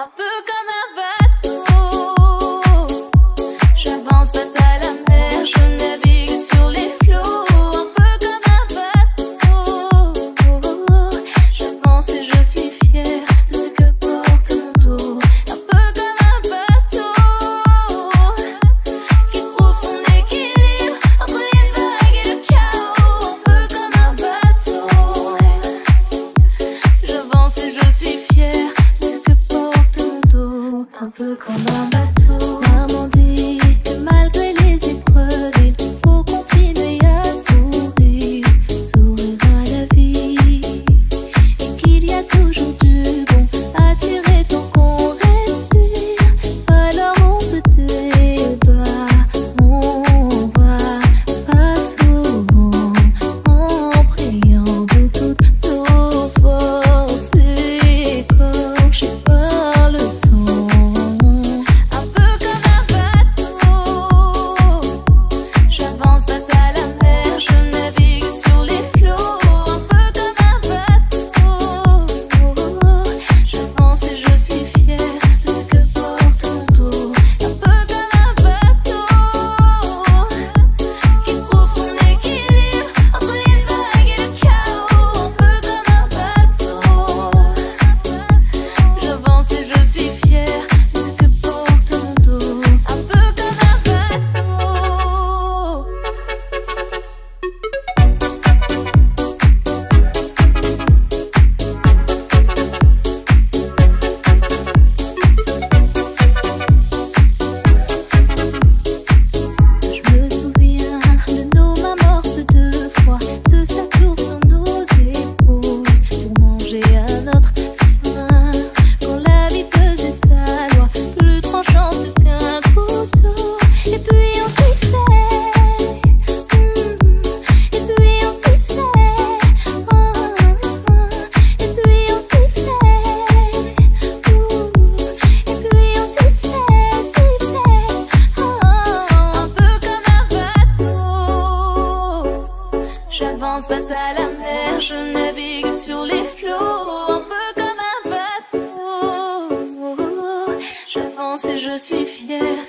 un peu comme un bateau. J'avance face à la mer, je navigue sur les flots, un peu comme un bateau. J'avance et je suis fière de ce que porte mon dos, un peu comme un bateau qui trouve son équilibre entre les vagues et le chaos, un peu comme un bateau. J'avance et je suis fière de ce que porte mon dos, un peu comme un bateau. Maman dit que malgré les épreuves, il faut continuer à sourire, sourire à la vie, et qu'il y a toujours du bon à tirer tant qu'on respire. Alors on se débat, on va pas souvent, en priant de toutes nos forces écorchées par le temps, un peu comme un bateau. J'avance face à la mer, je navigue sur les flots, un peu comme un bateau. J'avance et je suis fière de ce que porte mon dos, un peu comme un bateau qui trouve son équilibre entre les vagues et le chaos, un peu comme un bateau. J'avance et je suis fière de ce que porte mon dos, un peu comme un bateau. Je me souviens de nos mains mortes deux fois, ce sac lourd sur nos épaules pour manger à notre faim. Quand la vie faisait sa loi, plus tranchante qu'un couteau. Et puis on s'y fait, et puis on s'y fait, et puis on s'y fait, et puis on s'y fait, un peu comme un bateau. J'avance face à la mer, je navigue sur les flots, un peu comme un bateau. J'avance et je suis fière